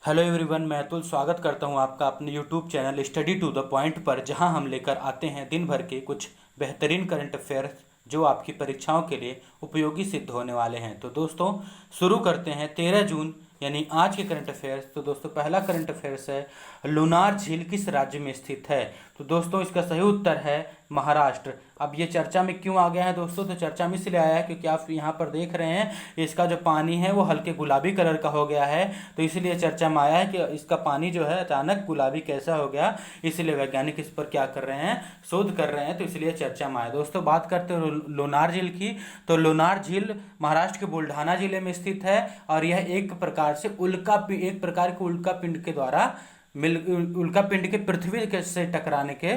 Hello everyone, मैं अतुल स्वागत करता हूं आपका अपने YouTube channel study to the point पर, जहां हम लेकर आते हैं दिन भर के कुछ बेहतरीन करंट अफेयर्स जो आपकी परीक्षाओं के लिए उपयोगी सिद्ध होने वाले हैं। तो दोस्तों शुरू करते हैं 13 जून यानी आज के करंट अफेयर्स। तो दोस्तों पहला करंट अफेयर्स है, लुनार झील किस राज्य में स्थित है? तो दोस्तों इसका सही उत्तर है महाराष्ट्र। अब ये चर्चा में क्यों आ गया है दोस्तों? तो चर्चा में इसलिए आया है क्योंकि आप यहाँ पर देख रहे हैं इसका जो पानी है वो हल्के गुलाबी कलर का हो गया है। तो इसलिए चर्चा में आया है कि इसका पानी जो है अचानक गुलाबी कैसा हो गया, इसलिए वैज्ञानिक इस पर क्या कर रहे हैं, शोध कर रहे हैं। तो इसलिए चर्चा में आया। दोस्तों बात करते हैं लोनार झील की। तो लोनार झील महाराष्ट्र के बुल्ढाना जिले में स्थित है और यह एक प्रकार से एक प्रकार के उल्का पिंड के द्वारा उल्का पिंड के पृथ्वी से टकराने के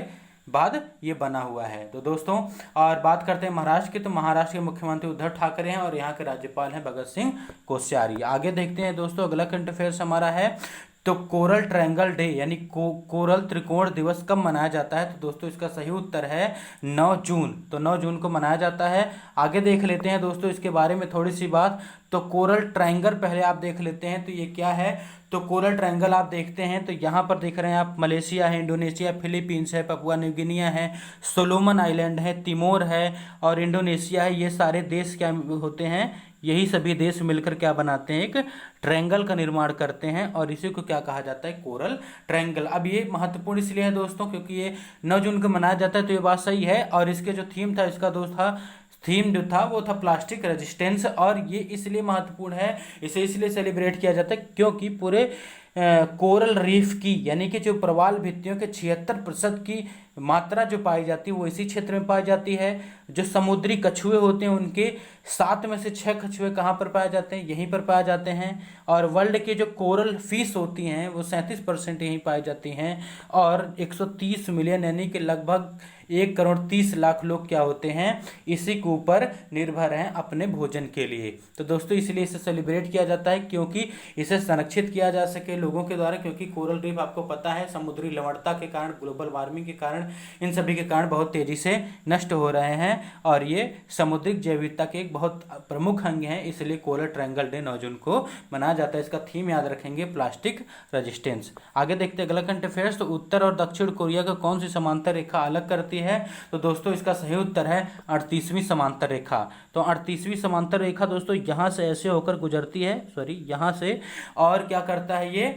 बाद ये बना हुआ है। तो दोस्तों और बात करते हैं महाराष्ट्र की। तो महाराष्ट्र के मुख्यमंत्री उद्धव ठाकरे हैं और यहाँ के राज्यपाल हैं भगत सिंह कोश्यारी। आगे देखते हैं दोस्तों, अगला करंट अफेयर्स हमारा है तो कोरल ट्रायंगल डे यानी कोरल त्रिकोण दिवस कब मनाया जाता है? तो दोस्तों इसका सही उत्तर है 9 जून। तो 9 जून को मनाया जाता है। आगे देख लेते हैं दोस्तों इसके बारे में थोड़ी सी बात। तो कोरल ट्रायंगल पहले आप देख लेते हैं तो ये क्या है। तो कोरल ट्रायंगल आप देखते हैं तो यहाँ पर देख रहे हैं आप, मलेशिया है, इंडोनेशिया, फिलीपींस है, पपुआ न्यू गिनिया है, सोलोमन आइलैंड है, तिमोर है और इंडोनेशिया है। ये सारे देश क्या होते हैं, यही सभी देश मिलकर क्या बनाते हैं, एक ट्रायंगल का निर्माण करते हैं और इसी को क्या कहा जाता है, कोरल ट्रायंगल। अब ये महत्वपूर्ण इसलिए है दोस्तों क्योंकि ये 9 जून को मनाया जाता है। तो ये बात सही है। और इसके जो थीम था, इसका दोस्त था थीम जो था वो था प्लास्टिक रेजिस्टेंस। और ये इसलिए महत्वपूर्ण है, इसे इसलिए सेलिब्रेट किया जाता है क्योंकि पूरे कोरल रीफ की यानी कि जो प्रवाल भित्तियों के 76% की मात्रा जो पाई जाती है वो इसी क्षेत्र में पाई जाती है। जो समुद्री कछुए होते हैं उनके 7 में से 6 कछुए कहाँ पर पाए जाते हैं, यहीं पर पाए जाते हैं। और वर्ल्ड के जो कोरल फिश होती हैं वो 37% यहीं पाई जाती हैं। और 130 मिलियन यानी कि लगभग 1,30,00,000 लोग क्या होते हैं, इसी के ऊपर निर्भर हैं अपने भोजन के लिए। तो दोस्तों इसलिए इसे सेलिब्रेट किया जाता है क्योंकि इसे संरक्षित किया जा सके लोगों के द्वारा। क्योंकि कोरल रीफ आपको पता है समुद्री लवणता के कारण, ग्लोबल वार्मिंग के कारण, इन सभी के कारण बहुत तेजी से नष्ट हो रहे हैं और ये समुद्रिक जैव विविधता के एक बहुत प्रमुख अंग हैं। इसलिए कोरल ट्रायंगल डे 9 जून को मनाया जाता है। इसका थीम याद रखेंगे, प्लास्टिक रेजिस्टेंस। आगे देखते हैं अगला करंट अफेयर्स। तो उत्तर और दक्षिण कोरिया को कौन सी समांतर रेखा अलग करती है? तो दोस्तों इसका सही उत्तर है 38वीं समांतर रेखा। तो 38वीं समांतर रेखा दोस्तों यहां से ऐसे होकर गुजरती है, यहां से, और क्या करता है ये,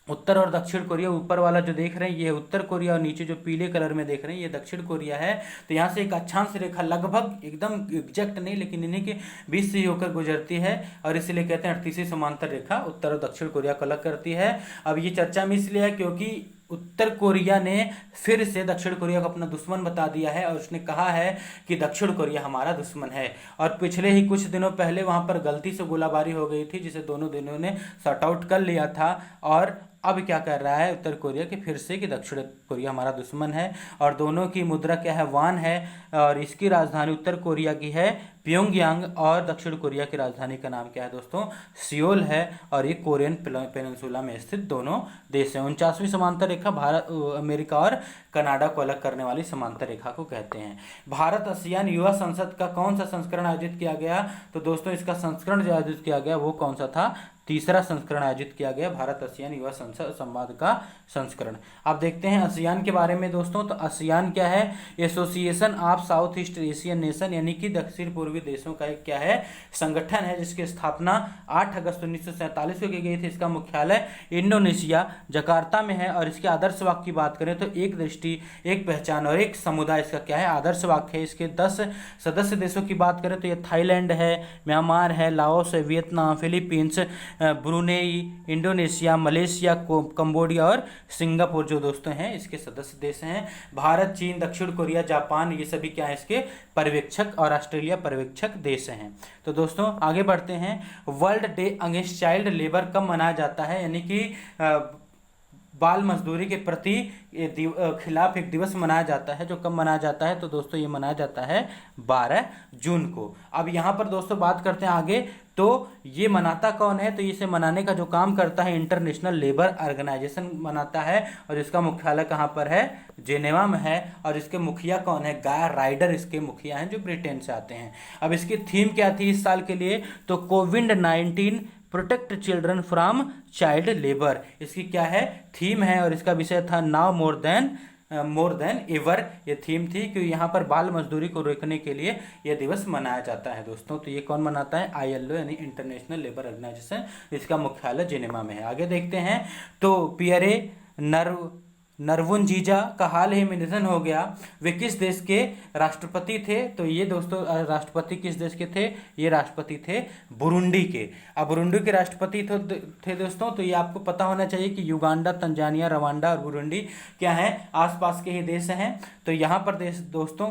उत्तर और दक्षिण कोरिया, ऊपर वाला जो देख रहे हैं ये उत्तर कोरिया और नीचे जो पीले कलर में देख रहे हैं ये दक्षिण कोरिया है। तो यहाँ से एक अक्षांश रेखा लगभग एकदम एग्जैक्ट नहीं लेकिन इन्हीं के बीच से ही होकर गुजरती है और इसलिए कहते हैं 38वीं समांतर रेखा उत्तर और दक्षिण कोरिया को अलग करती है। अब ये चर्चा में इसलिए है क्योंकि उत्तर कोरिया ने फिर से दक्षिण कोरिया को अपना दुश्मन बता दिया है और उसने कहा है कि दक्षिण कोरिया हमारा दुश्मन है। और पिछले ही कुछ दिनों पहले वहां पर गलती से गोलाबारी हो गई थी जिसे दोनों दिनों ने सॉर्ट आउट कर लिया था। और अब क्या कर रहा है उत्तर कोरिया कि फिर से कि दक्षिण कोरिया हमारा दुश्मन है। और दोनों की मुद्रा क्या है, वान है। और इसकी राजधानी उत्तर कोरिया की है प्योंगयांग और दक्षिण कोरिया की राजधानी का नाम क्या है दोस्तों, सियोल है। और ये कोरियन पेनिनसुला में स्थित दोनों देश हैं। 49वीं समांतर रेखा भारत, अमेरिका और कनाडा को अलग करने वाली समांतर रेखा को कहते हैं। भारत आसियान युवा संसद का कौन सा संस्करण आयोजित किया गया? तो दोस्तों इसका संस्करण जो आयोजित किया गया वो कौन सा था, तीसरा संस्करण आयोजित किया गया भारत आसियान युवा संसद संवाद का संस्करण। आप देखते हैं आसियान के बारे में दोस्तों। तो आसियान क्या है, association of south east Asian nation यानी कि दक्षिण पूर्वी देशों का एक क्या है, संगठन है जिसकी स्थापना 8 अगस्त 1947 को की गई थी। इसका मुख्यालय इंडोनेशिया जकार्ता में है। और इसके आदर्श वाक्य की बात करें तो एक दृष्टि, एक पहचान और एक समुदाय इसका क्या है, आदर्श वाक्य है। इसके 10 सदस्य देशों की बात करें तो ये थाईलैंड है, म्यांमार है, लाओस है, Vietnam, Philippines, Brunei, Indonesia, Malaysia, Cambodia और सिंगापुर जो दोस्तों हैं इसके सदस्य देश हैं। भारत, चीन, दक्षिण कोरिया, जापान ये सभी क्या है इसके पर्यवेक्षक, और ऑस्ट्रेलिया पर्यवेक्षक देश हैं। तो दोस्तों आगे बढ़ते हैं। World day against child labour कब मनाया जाता है, यानी कि बाल मजदूरी के प्रति खिलाफ एक दिवस मनाया जाता है, जो कब मनाया जाता है? तो दोस्तों ये मनाया जाता है 12 जून को। अब यहाँ पर दोस्तों बात करते हैं आगे। तो ये मनाता कौन है? तो इसे मनाने का जो काम करता है इंटरनेशनल लेबर ऑर्गेनाइजेशन मनाता है और इसका मुख्यालय कहाँ पर है, जेनेवा में है। और इसके मुखिया कौन है, गाय राइडर इसके मुखिया हैं जो ब्रिटेन से आते हैं। अब इसकी थीम क्या थी इस साल के लिए? तो कोविड-19 protect children from child labour. इसकी क्या है, थीम है, और इसका विषय था नाउ मोर देन एवर। ये थीम थी कि यहाँ पर बाल मजदूरी को रोकने के लिए यह दिवस मनाया जाता है दोस्तों। तो ये कौन मनाता है, ILO यानी इंटरनेशनल लेबर ऑर्गेनाइजेशन। इसका मुख्यालय जिनेवा में है। आगे देखते हैं, तो पियरे नरवुनजीजा का हाल ही में निधन हो गया। वे किस देश के राष्ट्रपति थे, तो ये दोस्तों राष्ट्रपति किस देश के थे, ये राष्ट्रपति थे बुरुंडी के। अब बुरुंडी के राष्ट्रपति थे दोस्तों, तो ये आपको पता होना चाहिए कि युगांडा, तंजानिया, रवांडा और बुरुंडी क्या है, आसपास के ही देश हैं। तो यहाँ पर देश दोस्तों,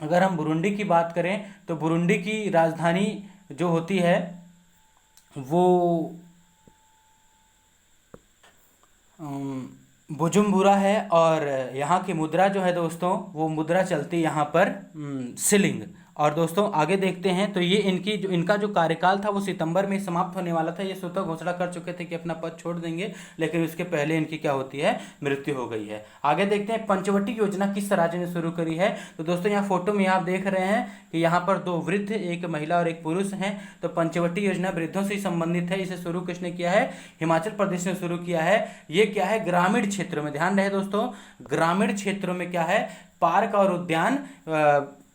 अगर हम बुरुंडी की बात करें तो बुरुंडी की राजधानी जो होती है वो बुजुम्बुरा है, और यहाँ की मुद्रा जो है दोस्तों, वो मुद्रा चलती यहाँ पर शिलिंग। और दोस्तों आगे देखते हैं, तो ये इनका जो कार्यकाल था वो सितंबर में समाप्त होने वाला था। ये स्वतः घोषणा कर चुके थे कि अपना पद छोड़ देंगे, लेकिन उसके पहले इनकी क्या होती है, मृत्यु हो गई है। आगे देखते हैं, पंचवटी योजना किस राज्य ने शुरू करी है। तो दोस्तों यहाँ फोटो में आप देख रहे हैं कि यहाँ पर 2 वृद्ध, एक महिला और एक पुरुष हैं। तो पंचवटी योजना वृद्धों से संबंधित है। इसे शुरू किसने किया है, हिमाचल प्रदेश ने शुरू किया है। ये क्या है, ग्रामीण क्षेत्रों में, ध्यान रहे दोस्तों, ग्रामीण क्षेत्रों में क्या है, पार्क और उद्यान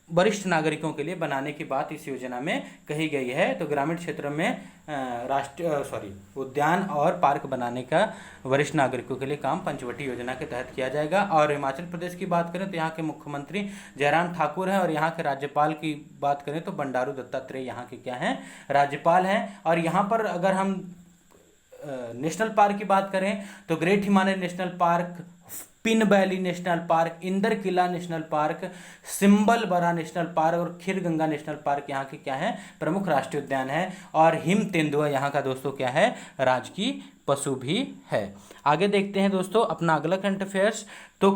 वरिष्ठ नागरिकों के लिए बनाने की बात इस योजना में कही गई है। तो ग्रामीण क्षेत्र में उद्यान और पार्क बनाने का वरिष्ठ नागरिकों के लिए काम पंचवटी योजना के तहत किया जाएगा। और हिमाचल प्रदेश की बात करें तो यहाँ के मुख्यमंत्री जयराम ठाकुर हैं, और यहाँ के राज्यपाल की बात करें तो बंडारू दत्तात्रेय यहाँ के क्या हैं, राज्यपाल हैं। और यहाँ पर अगर हम नेशनल पार्क की बात करें तो great Himalaya national park, Pin valley national park, Inder Kila national park, Simbal Bara national park और खीर गंगा नेशनल पार्क यहाँ के क्या है, प्रमुख राष्ट्रीय उद्यान है। और हिम तेंदुआ यहाँ का दोस्तों क्या है, राजकीय पशु भी है। आगे देखते हैं दोस्तों अपना अगला करंट अफेयर्स। तो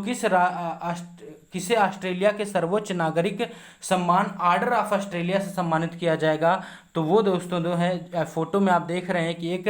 किसे ऑस्ट्रेलिया के सर्वोच्च नागरिक सम्मान ऑर्डर ऑफ ऑस्ट्रेलिया से सम्मानित किया जाएगा। तो वो दोस्तों जो है, फोटो में आप देख रहे हैं कि एक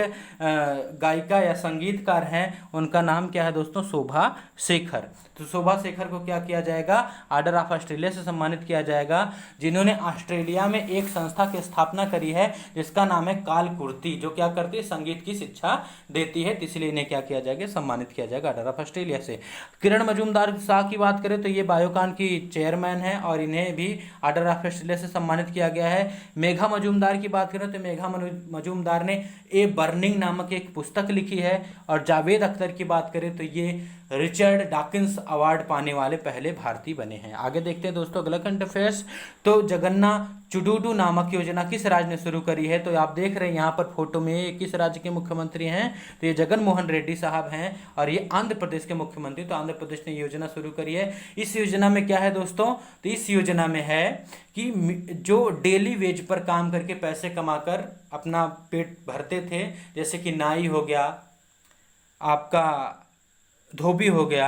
गायिका या संगीतकार हैं, उनका नाम क्या है दोस्तों, शोभा शेखर। तो शोभा शेखर को क्या किया जाएगा, ऑर्डर ऑफ ऑस्ट्रेलिया से सम्मानित किया जाएगा, जिन्होंने ऑस्ट्रेलिया में एक संस्था की स्थापना करी है जिसका नाम है कालकुर्ती, जो क्या करती है, संगीत की शिक्षा देती है। तो इसलिए इन्हें क्या किया जाएगा, सम्मानित किया जाएगा ऑर्डर ऑफ ऑस्ट्रेलिया से। किरण मजूमदार शाह की बात करें तो ये बायोकॉन की चेयरमैन है, और इन्हें भी ऑर्डर ऑफ ऑस्ट्रेलिया से सम्मानित किया गया है। मेघा मजूमदार की बात करें तो मेघा मजूमदार ने ए बर्निंग नामक एक पुस्तक लिखी है। और जावेद अख्तर की बात करें तो ये रिचर्ड डॉकिंस अवार्ड पाने वाले पहले भारतीय बने हैं। आगे देखते हैं दोस्तों अगला करंट अफेयर्स। तो जगन्ना चुडुडू नामक योजना किस राज्य ने शुरू करी है। तो आप देख रहे हैं यहाँ पर फोटो में किस राज्य के मुख्यमंत्री हैं, तो ये जगन मोहन रेड्डी साहब हैं, और ये आंध्र प्रदेश के मुख्यमंत्री। तो आंध्र प्रदेश ने योजना शुरू करी है। इस योजना में क्या है दोस्तों, तो इस योजना में है कि जो डेली वेज पर काम करके पैसे कमाकर अपना पेट भरते थे, जैसे कि नाई हो गया, आपका धोबी हो गया,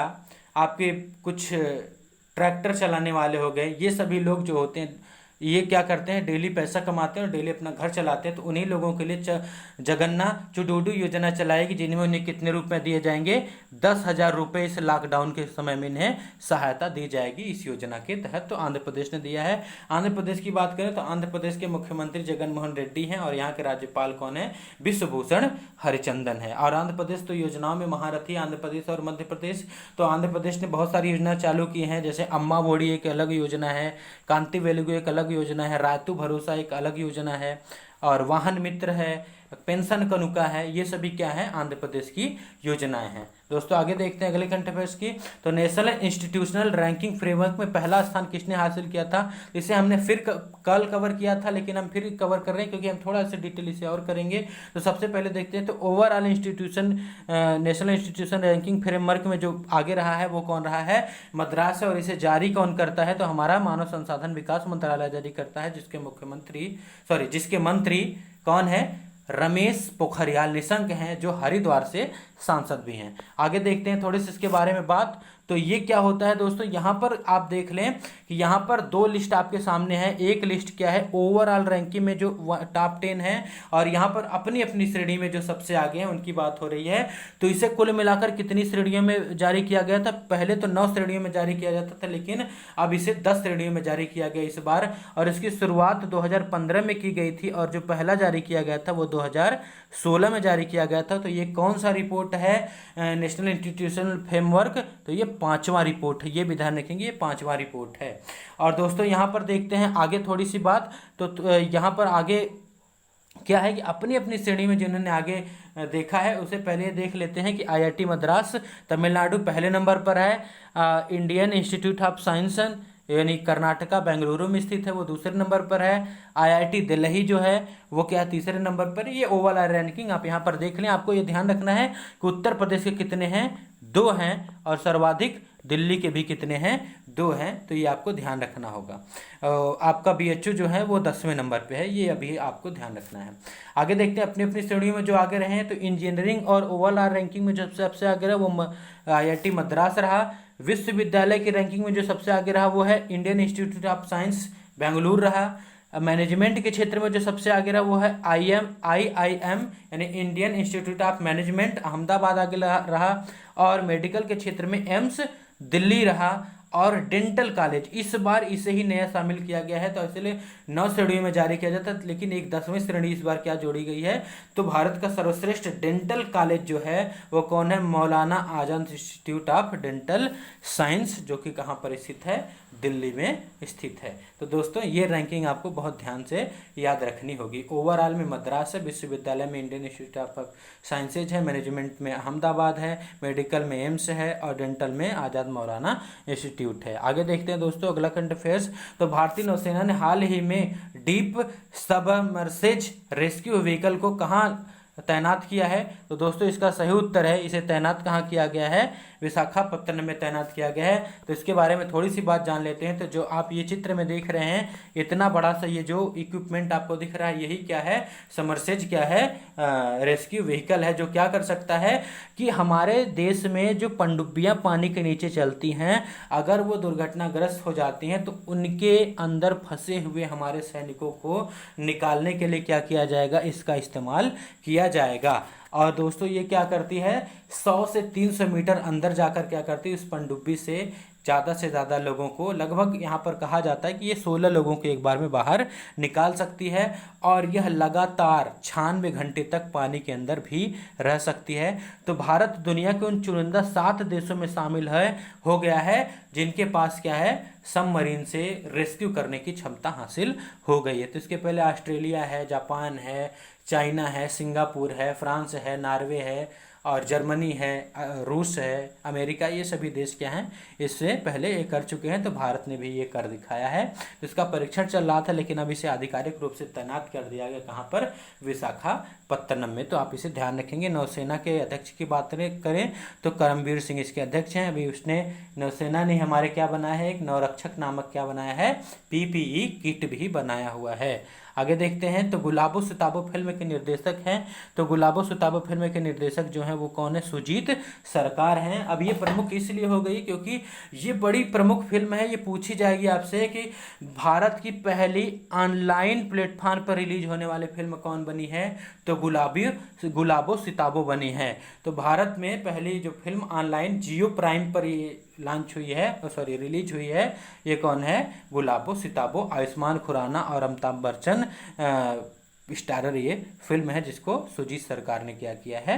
आपके कुछ ट्रैक्टर चलाने वाले हो गए, ये सभी लोग जो होते हैं ये क्या करते हैं, डेली पैसा कमाते हैं और डेली अपना घर चलाते हैं। तो उन्हीं लोगों के लिए जगन्ना चुडुडू योजना चलाएगी, जिनमें उन्हें कितने रुपए दिए जाएंगे, 10,000 रुपये इस लॉकडाउन के समय में इन्हें सहायता दी जाएगी इस योजना के तहत। तो आंध्र प्रदेश ने दिया है। आंध्र प्रदेश की बात करें तो आंध्र प्रदेश के मुख्यमंत्री जगन मोहन रेड्डी हैं, और यहाँ के राज्यपाल कौन है, विश्वभूषण हरिचंदन है। और आंध्र प्रदेश तो योजनाओं में महारथी, आंध्र प्रदेश और मध्य प्रदेश। तो आंध्र प्रदेश ने बहुत सारी योजना चालू की हैं, जैसे अम्मा बोड़ी एक अलग योजना है, कांति वेलुगु एक अलग योजना है, रायतु भरोसा एक अलग योजना है, और वाहन मित्र है, पेंशन कनुका है। ये सभी क्या है, आंध्र प्रदेश की योजनाएं हैं। दोस्तों आगे देखते हैं अगले करंट अफेयर्स की। तो नेशनल इंस्टीट्यूशनल रैंकिंग फ्रेमवर्क में पहला स्थान किसने हासिल किया था। इसे हमने फिर कल कवर किया था, लेकिन हम फिर कवर कर रहे हैं क्योंकि हम थोड़ा सा डिटेल इसे और करेंगे। तो सबसे पहले देखते हैं, तो overall institution national institution ranking framework में जो आगे रहा है वो कौन रहा है, मद्रास है। और इसे जारी कौन करता है, तो हमारा मानव संसाधन विकास मंत्रालय जारी करता है, जिसके मंत्री कौन है, रमेश पोखरियाल निशंक हैं, जो हरिद्वार से सांसद भी हैं। आगे देखते हैं थोड़ी सी इसके बारे में बात। तो ये क्या होता है दोस्तों, यहाँ पर आप देख लें कि यहाँ पर दो लिस्ट आपके सामने है। एक लिस्ट क्या है, ओवरऑल रैंकिंग में जो टॉप 10 है, और यहाँ पर अपनी अपनी श्रेणी में जो सबसे आगे हैं उनकी बात हो रही है। तो इसे कुल मिलाकर कितनी श्रेणियों में जारी किया गया था, पहले तो 9 श्रेणियों में जारी किया जाता था, लेकिन अब इसे 10 श्रेणियों में जारी किया गया इस बार। और इसकी शुरुआत 2015 में की गई थी, और जो पहला जारी किया गया था वो 2016 में जारी किया गया था। तो ये कौन सा रिपोर्ट है, नेशनल इंस्टीट्यूशनल फ्रेमवर्क, तो ये 5वां रिपोर्ट है, ये भी ध्यान रखेंगे, ये 5वां रिपोर्ट है। और दोस्तों यहाँ पर देखते हैं आगे थोड़ी सी बात, तो यहाँ पर आगे क्या है कि अपनी अपनी श्रेणी में जिन्होंने आगे देखा है उसे पहले देख लेते हैं कि आईआईटी मद्रास तमिलनाडु पहले नंबर पर है, इंडियन इंस्टीट्यूट ऑफ साइंस यानी कर्नाटका बेंगलुरु में स्थित है वो दूसरे नंबर पर है, आईआईटी दिल्ली जो है वो क्या है तीसरे नंबर पर। ये ओवरऑल रैंकिंग आप यहाँ पर देख लें। आपको ये ध्यान रखना है कि उत्तर प्रदेश के कितने हैं, 2 हैं, और सर्वाधिक दिल्ली के भी कितने हैं, 2 हैं। तो ये आपको ध्यान रखना होगा। आपका बीएचयू जो है वो 10वें नंबर पे है, ये अभी आपको ध्यान रखना है। आगे देखते हैं अपनी अपनी श्रेणियों में जो आगे रहे हैं। तो इंजीनियरिंग और ओवरऑल रैंकिंग में जो सबसे आगे रहा वो आईआईटी मद्रास रहा। विश्वविद्यालय की रैंकिंग में जो सबसे आगे रहा वो है Indian institute of science Bengaluru रहा। मैनेजमेंट के क्षेत्र में जो सबसे आगे रहा वो है IIM यानी Indian institute of management Ahmedabad आगे रहा। और मेडिकल के क्षेत्र में एम्स दिल्ली रहा। और डेंटल कॉलेज इस बार इसे ही नया शामिल किया गया है, तो इसलिए 9 श्रेणियों में जारी किया जाता है, लेकिन एक 10वीं श्रेणी इस बार क्या जोड़ी गई है। तो भारत का सर्वश्रेष्ठ डेंटल कॉलेज जो है वो कौन है, Maulana Azad institute of dental science, जो कि कहाँ पर स्थित है, दिल्ली में स्थित है। तो दोस्तों ये रैंकिंग आपको बहुत ध्यान से याद रखनी होगी। ओवरऑल में मद्रास है, विश्वविद्यालय में इंडियन इंस्टीट्यूट ऑफ साइंसेज है, मैनेजमेंट में अहमदाबाद है, मेडिकल में एम्स है, और डेंटल में आजाद मौलाना इंस्टीट्यूट है। आगे देखते हैं दोस्तों अगला करंट अफेयर्स। तो भारतीय नौसेना ने हाल ही में डीप सबमर्सेज रेस्क्यू व्हीकल को कहाँ तैनात किया है। तो दोस्तों इसका सही उत्तर है, इसे तैनात कहाँ किया गया है, विशाखापत्तनम में तैनात किया गया है। तो इसके बारे में थोड़ी सी बात जान लेते हैं। तो जो आप ये चित्र में देख रहे हैं, इतना बड़ा सा ये जो इक्विपमेंट आपको दिख रहा है, यही क्या है, समरसेज क्या है, रेस्क्यू व्हीकल है, जो क्या कर सकता है कि हमारे देश में जो पनडुब्बियां पानी के नीचे चलती हैं, अगर वो दुर्घटनाग्रस्त हो जाती हैं तो उनके अंदर फंसे हुए हमारे सैनिकों को निकालने के लिए क्या किया जाएगा, इसका इस्तेमाल किया जाएगा। और दोस्तों ये क्या करती है, 100 से 300 मीटर अंदर जाकर क्या करती है, उस पनडुब्बी से ज़्यादा लोगों को, लगभग यहाँ पर कहा जाता है कि ये 16 लोगों को एक बार में बाहर निकाल सकती है। और यह लगातार 96 घंटे तक पानी के अंदर भी रह सकती है। तो भारत दुनिया के उन चुनिंदा 7 देशों में शामिल हो गया है जिनके पास क्या है, सबमरीन से रेस्क्यू करने की क्षमता हासिल हो गई है। तो इसके पहले ऑस्ट्रेलिया है, जापान है, चाइना है, सिंगापुर है, फ्रांस है, नॉर्वे है, और जर्मनी है, रूस है, अमेरिका, ये सभी देश क्या हैं, इससे पहले ये कर चुके हैं। तो भारत ने भी ये कर दिखाया है। तो इसका परीक्षण चल रहा था, लेकिन अब इसे आधिकारिक रूप से तैनात कर दिया गया, कहाँ पर, विशाखापत्तनम में। तो आप इसे ध्यान रखेंगे। नौसेना के अध्यक्ष की बात करें तो करमबीर सिंह इसके अध्यक्ष हैं। अभी उसने, नौसेना ने हमारे क्या बनाया है, एक नौरक्षक नामक क्या बनाया है, PPE किट भी बनाया हुआ है। आगे देखते हैं। तो गुलाबो सिताबो फिल्म के निर्देशक हैं। तो गुलाबो सिताबो फिल्म के निर्देशक जो हैं वो कौन है, सुजीत सरकार हैं। अब ये प्रमुख इसलिए हो गई क्योंकि ये बड़ी प्रमुख फिल्म है। ये पूछी जाएगी आपसे कि भारत की पहली ऑनलाइन प्लेटफॉर्म पर रिलीज होने वाली फिल्म कौन बनी है, तो गुलाबो सिताबो बनी है। तो भारत में पहली जो फिल्म ऑनलाइन जियो प्राइम पर लॉन्च हुई है, रिलीज हुई है, ये कौन है, गुलाबो सिताबो। आयुष्मान खुराना और अमिताभ बच्चन स्टारर ये फिल्म है, जिसको सुजीत सरकार ने क्या किया है,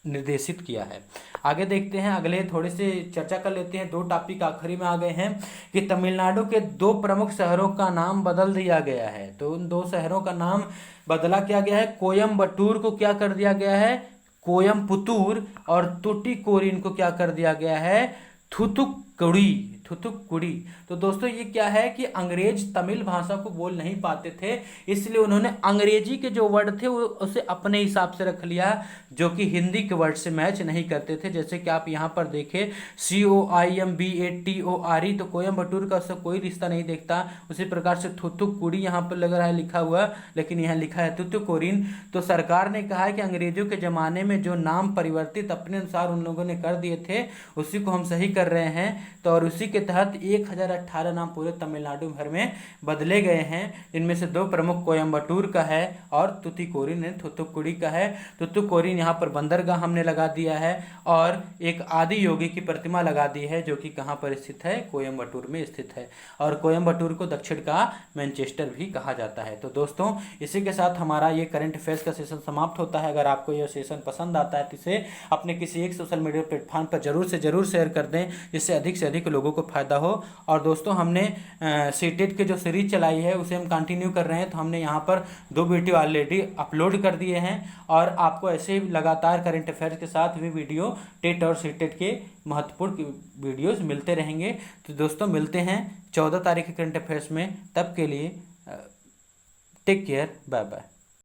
निर्देशित किया है। आगे देखते हैं, अगले थोड़े से चर्चा कर लेते हैं। 2 टॉपिक आखिरी में आ गए हैं कि तमिलनाडु के 2 प्रमुख शहरों का नाम बदल दिया गया है। तो उन 2 शहरों का नाम बदला क्या गया है, कोयम्बटूर को क्या कर दिया गया है, कोयम्पुतूर, और तुटिकोरिन को क्या कर दिया गया है, कुड़ी, थुथुक्कुड़ी। तो दोस्तों ये क्या है कि अंग्रेज तमिल भाषा को बोल नहीं पाते थे, इसलिए उन्होंने अंग्रेजी के जो वर्ड थे वो उसे अपने हिसाब से रख लिया, जो कि हिंदी के वर्ड से मैच नहीं करते थे। जैसे कि आप यहाँ पर देखें COIMBATORE, तो कोयम्बटूर का उससे कोई रिश्ता नहीं देखता। उसी प्रकार से थुथुक्कुड़ी यहाँ पर लग रहा है लिखा हुआ, लेकिन यहाँ लिखा है तुतुकोरिन। तो सरकार ने कहा है कि अंग्रेजों के ज़माने में जो नाम परिवर्तित अपने अनुसार उन लोगों ने कर दिए थे, उसी को हम सही कर रहे हैं। तो और उसी के तहत 1018 नाम पूरे तमिलनाडु भर में बदले गए हैं। इनमें से 2 प्रमुख कोयम्बटूर का है और तुतिकोरिन थुथुक्कुड़ी का है। तुतुकोरिन यहाँ पर बंदरगाह हमने लगा दिया है, और एक आदि योगी की प्रतिमा लगा दी है, जो कि कहाँ पर स्थित है, कोयम्बटूर में स्थित है। और कोयम्बटूर को दक्षिण का मैनचेस्टर भी कहा जाता है। तो दोस्तों इसी के साथ हमारा ये करंट अफेयर्स का सेशन समाप्त होता है। अगर आपको यह सेशन पसंद आता है तो इसे अपने किसी एक सोशल मीडिया प्लेटफॉर्म पर जरूर से जरूर शेयर कर दें, जिससे अधिक लोगों को फायदा हो। और दोस्तों हमने सीटेट की जो सीरीज चलाई है उसे हम कंटिन्यू कर रहे हैं। तो हमने यहाँ पर 2 वीडियो ऑलरेडी अपलोड कर दिए हैं, और आपको ऐसे ही लगातार करंट अफेयर्स के साथ भी वीडियो टेट और सीटेट के महत्वपूर्ण वीडियोस मिलते रहेंगे। तो दोस्तों मिलते हैं 14 तारीख के करंट अफेयर्स में। तब के लिए टेक केयर, बाय बाय।